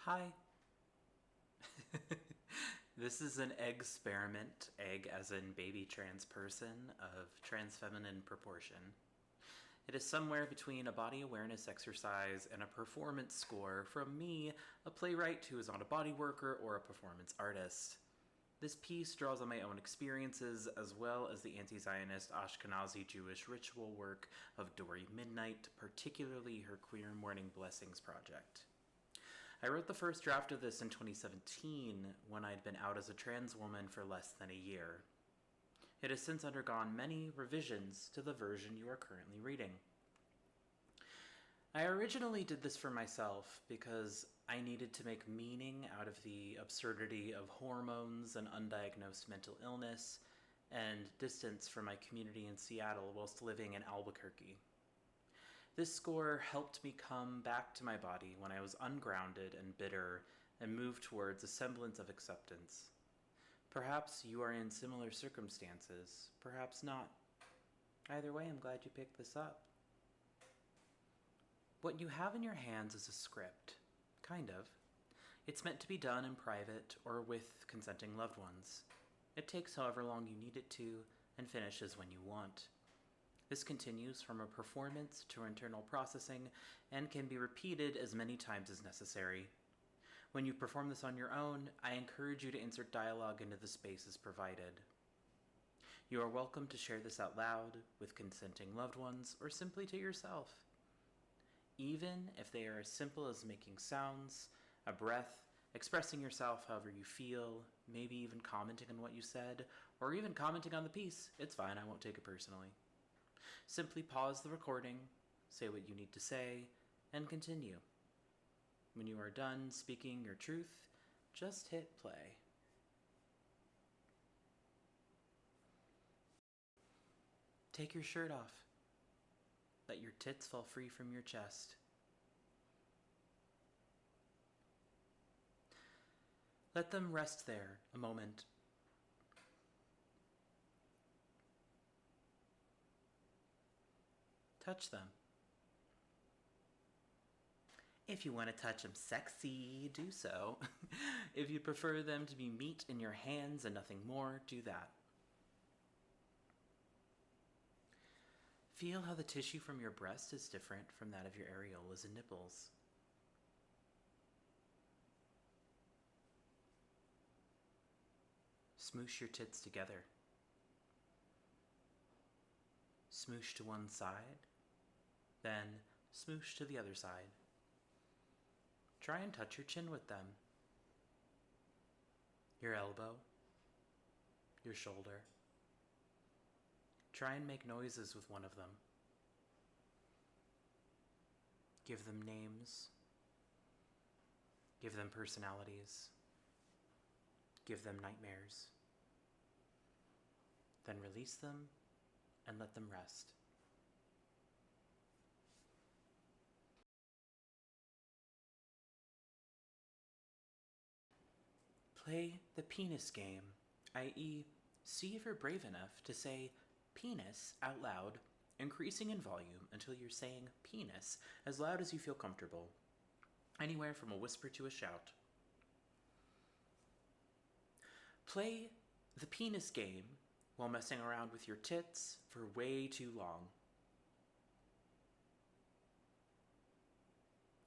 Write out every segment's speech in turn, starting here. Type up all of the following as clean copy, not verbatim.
Hi. This is an eggsperiment, egg as in baby trans person, of trans feminine proportion. It is somewhere between a body awareness exercise and a performance score from me, a playwright who is not a body worker or a performance artist. This piece draws on my own experiences as well as the anti Zionist Ashkenazi Jewish ritual work of Dory Midnight, particularly her Queer Morning Blessings project. I wrote the first draft of this in 2017 when I'd been out as a trans woman for less than a year. It has since undergone many revisions to the version you are currently reading. I originally did this for myself because I needed to make meaning out of the absurdity of hormones and undiagnosed mental illness and distance from my community in Seattle whilst living in Albuquerque. This score helped me come back to my body when I was ungrounded and bitter and move towards a semblance of acceptance. Perhaps you are in similar circumstances, perhaps not. Either way, I'm glad you picked this up. What you have in your hands is a script. Kind of. It's meant to be done in private or with consenting loved ones. It takes however long you need it to and finishes when you want. This continues from a performance to internal processing and can be repeated as many times as necessary. When you perform this on your own, I encourage you to insert dialogue into the spaces provided. You are welcome to share this out loud, with consenting loved ones, or simply to yourself. Even if they are as simple as making sounds, a breath, expressing yourself however you feel, maybe even commenting on what you said, or even commenting on the piece, it's fine, I won't take it personally. Simply pause the recording, say what you need to say, and continue. When you are done speaking your truth, just hit play. Take your shirt off. Let your tits fall free from your chest. Let them rest there a moment. Touch them. If you want to touch them sexy, do so. If you prefer them to be meat in your hands and nothing more, do that. Feel how the tissue from your breast is different from that of your areolas and nipples. Smoosh your tits together. Smoosh to one side, then smoosh to the other side. Try and touch your chin with them. Your elbow, your shoulder. Try and make noises with one of them. Give them names. Give them personalities. Give them nightmares. Then release them and let them rest. Play the penis game, i.e., see if you're brave enough to say penis out loud, increasing in volume until you're saying penis as loud as you feel comfortable, anywhere from a whisper to a shout. Play the penis game while messing around with your tits for way too long.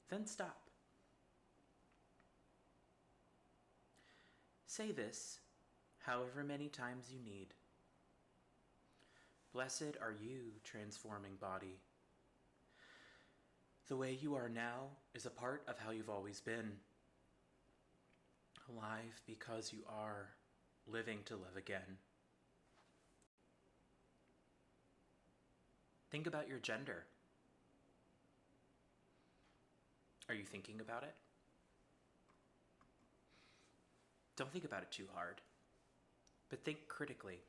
Then stop. Say this however many times you need. Blessed are you, transforming body. The way you are now is a part of how you've always been. Alive because you are, living to live again. Think about your gender. Are you thinking about it? Don't think about it too hard, but think critically.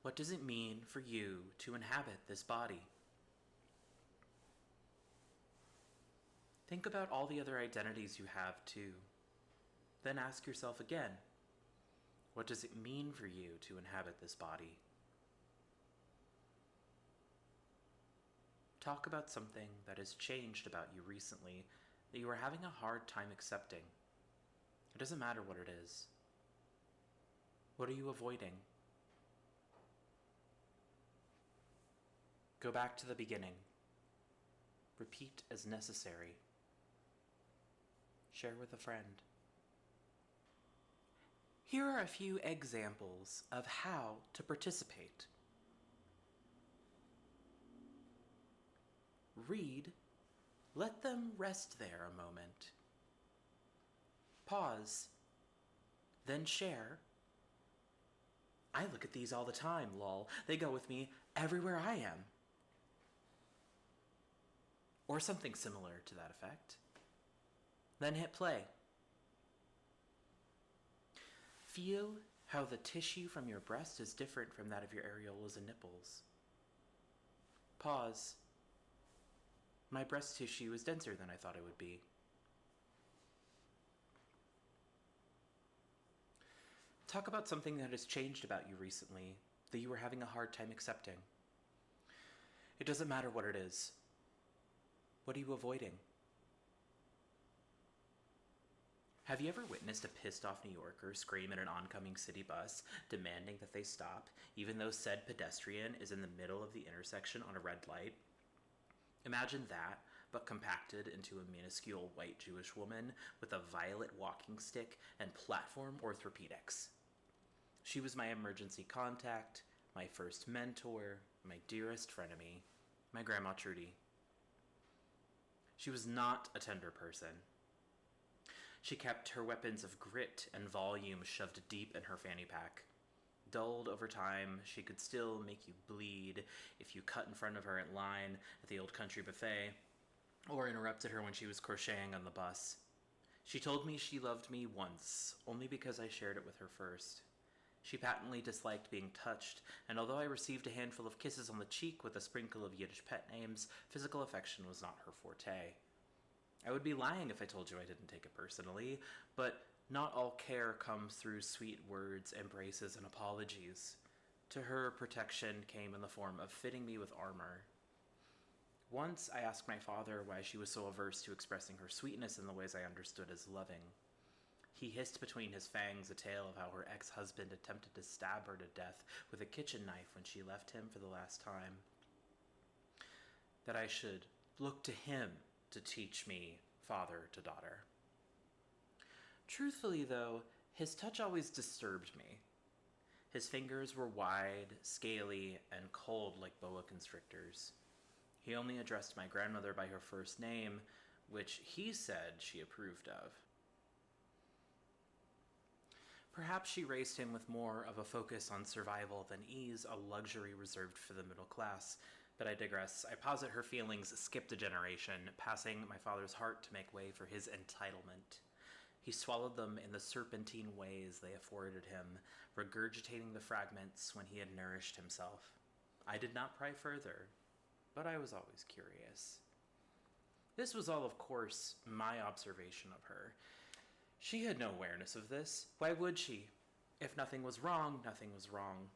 What does it mean for you to inhabit this body? Think about all the other identities you have too. Then ask yourself again, what does it mean for you to inhabit this body? Talk about something that has changed about you recently that you are having a hard time accepting. It doesn't matter what it is. What are you avoiding? Go back to the beginning. Repeat as necessary. Share with a friend. Here are a few examples of how to participate. Read. Let them rest there a moment. Pause. Then share. I look at these all the time, lol. They go with me everywhere I am. Or something similar to that effect. Then hit play. Feel how the tissue from your breast is different from that of your areolas and nipples. Pause. My breast tissue is denser than I thought it would be. Talk about something that has changed about you recently that you were having a hard time accepting. It doesn't matter what it is. What are you avoiding? Have you ever witnessed a pissed off New Yorker scream at an oncoming city bus, demanding that they stop, even though said pedestrian is in the middle of the intersection on a red light? Imagine that, but compacted into a minuscule white Jewish woman with a violet walking stick and platform orthopedics. She was my emergency contact, my first mentor, my dearest frenemy, my Grandma Trudy. She was not a tender person. She kept her weapons of grit and volume shoved deep in her fanny pack. Dulled over time, she could still make you bleed if you cut in front of her in line at the old country buffet, or interrupted her when she was crocheting on the bus. She told me she loved me once, only because I shared it with her first. She patently disliked being touched, and although I received a handful of kisses on the cheek with a sprinkle of Yiddish pet names, physical affection was not her forte. I would be lying if I told you I didn't take it personally, but not all care comes through sweet words, embraces, and apologies. To her, protection came in the form of fitting me with armor. Once I asked my father why she was so averse to expressing her sweetness in the ways I understood as loving. He hissed between his fangs a tale of how her ex-husband attempted to stab her to death with a kitchen knife when she left him for the last time. That I should look to him to teach me father to daughter. Truthfully, though, his touch always disturbed me. His fingers were wide, scaly, and cold like boa constrictors. He only addressed my grandmother by her first name, which he said she approved of. Perhaps she raised him with more of a focus on survival than ease, a luxury reserved for the middle class. But I digress. I posit her feelings skipped a generation, passing my father's heart to make way for his entitlement. He swallowed them in the serpentine ways they afforded him, regurgitating the fragments when he had nourished himself. I did not pry further, but I was always curious. This was all, of course, my observation of her. She had no awareness of this. Why would she? If nothing was wrong, nothing was wrong.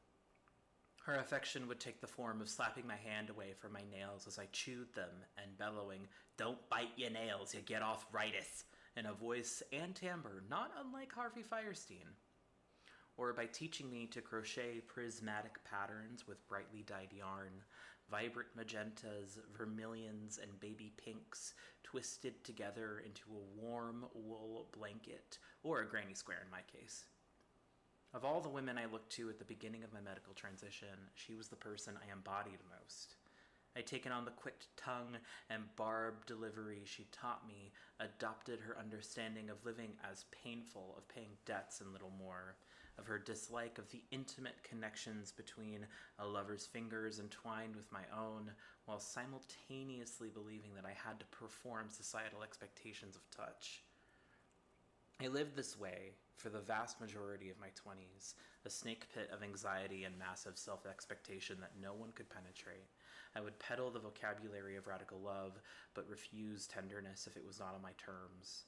Her affection would take the form of slapping my hand away from my nails as I chewed them and bellowing, "Don't bite your nails, you get arthritis," in a voice and timbre not unlike Harvey Fierstein. Or by teaching me to crochet prismatic patterns with brightly dyed yarn, vibrant magentas, vermilions, and baby pinks twisted together into a warm wool blanket, or a granny square in my case. Of all the women I looked to at the beginning of my medical transition, she was the person I embodied most. I'd taken on the quick tongue and barbed delivery she taught me, adopted her understanding of living as painful, of paying debts and little more, of her dislike of the intimate connections between a lover's fingers entwined with my own, while simultaneously believing that I had to perform societal expectations of touch. I lived this way for the vast majority of my 20s, a snake pit of anxiety and massive self-expectation that no one could penetrate. I would peddle the vocabulary of radical love, but refuse tenderness if it was not on my terms.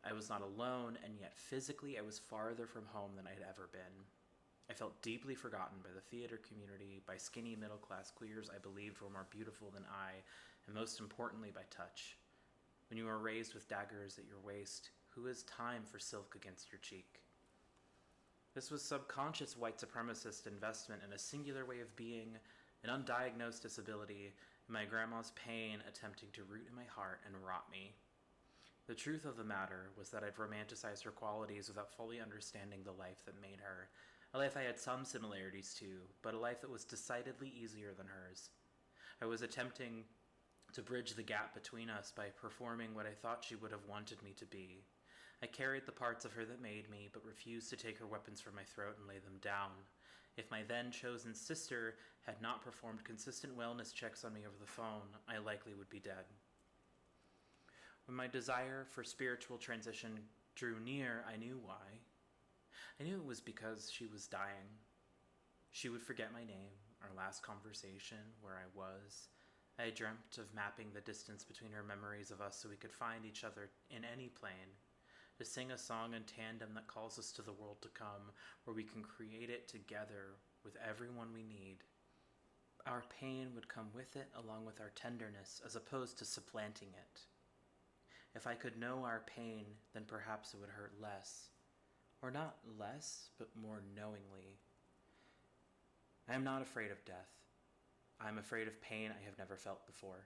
I was not alone, and yet physically I was farther from home than I had ever been. I felt deeply forgotten by the theater community, by skinny middle-class queers I believed were more beautiful than I, and most importantly by touch. When you are raised with daggers at your waist, who has time for silk against your cheek? This was subconscious white supremacist investment in a singular way of being, an undiagnosed disability, and my grandma's pain attempting to root in my heart and rot me. The truth of the matter was that I'd romanticized her qualities without fully understanding the life that made her. A life I had some similarities to, but a life that was decidedly easier than hers. I was attempting to bridge the gap between us by performing what I thought she would have wanted me to be. I carried the parts of her that made me, but refused to take her weapons from my throat and lay them down. If my then chosen sister had not performed consistent wellness checks on me over the phone, I likely would be dead. When my desire for spiritual transition drew near, I knew why. I knew it was because she was dying. She would forget my name, our last conversation, where I was. I had dreamt of mapping the distance between her memories of us so we could find each other in any plane, to sing a song in tandem that calls us to the world to come, where we can create it together with everyone we need. Our pain would come with it along with our tenderness, as opposed to supplanting it. If I could know our pain, then perhaps it would hurt less. Or not less, but more knowingly. I am not afraid of death. I am afraid of pain I have never felt before.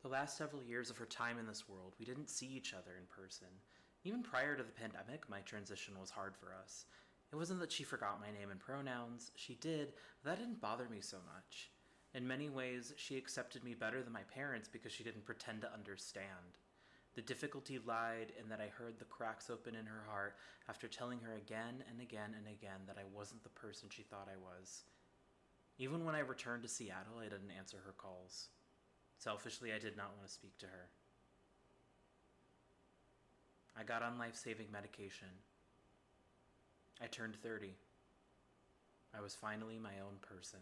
The last several years of her time in this world, we didn't see each other in person. Even prior to the pandemic, my transition was hard for us. It wasn't that she forgot my name and pronouns. She did, but that didn't bother me so much. In many ways, she accepted me better than my parents because she didn't pretend to understand. The difficulty lied in that I heard the cracks open in her heart after telling her again and again and again that I wasn't the person she thought I was. Even when I returned to Seattle, I didn't answer her calls. Selfishly, I did not want to speak to her. I got on life-saving medication. I turned 30. I was finally my own person.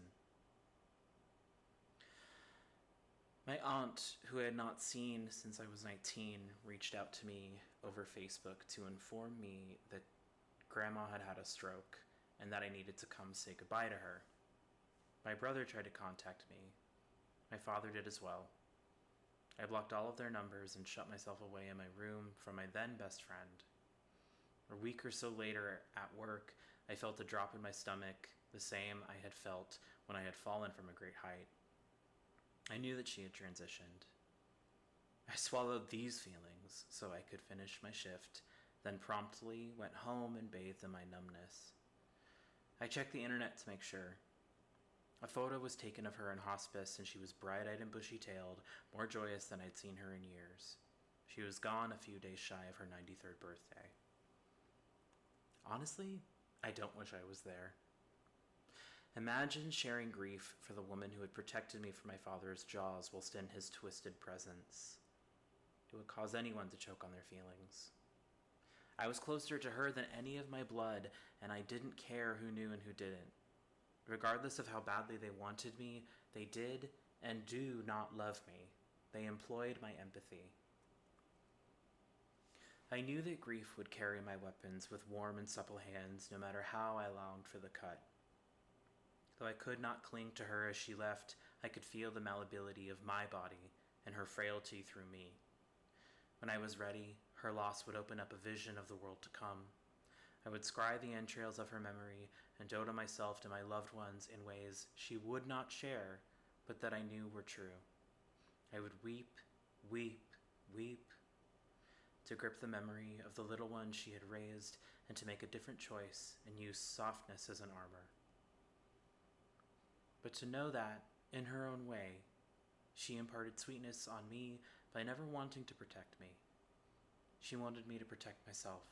My aunt, who I had not seen since I was 19, reached out to me over Facebook to inform me that Grandma had had a stroke and that I needed to come say goodbye to her. My brother tried to contact me. My father did as well. I blocked all of their numbers and shut myself away in my room from my then best friend. A week or so later at work, I felt a drop in my stomach, the same I had felt when I had fallen from a great height. I knew that she had transitioned. I swallowed these feelings so I could finish my shift, then promptly went home and bathed in my numbness. I checked the internet to make sure. A photo was taken of her in hospice, and she was bright-eyed and bushy-tailed, more joyous than I'd seen her in years. She was gone a few days shy of her 93rd birthday. Honestly, I don't wish I was there. Imagine sharing grief for the woman who had protected me from my father's jaws whilst in his twisted presence. It would cause anyone to choke on their feelings. I was closer to her than any of my blood, and I didn't care who knew and who didn't. Regardless of how badly they wanted me, they did and do not love me. They employed my empathy. I knew that grief would carry my weapons with warm and supple hands, no matter how I longed for the cut. Though I could not cling to her as she left, I could feel the malleability of my body and her frailty through me. When I was ready, her loss would open up a vision of the world to come. I would scry the entrails of her memory and dote on myself and my loved ones in ways she would not share, but that I knew were true. I would weep, weep, weep, to grip the memory of the little one she had raised and to make a different choice and use softness as an armor. But to know that, in her own way, she imparted sweetness on me by never wanting to protect me. She wanted me to protect myself.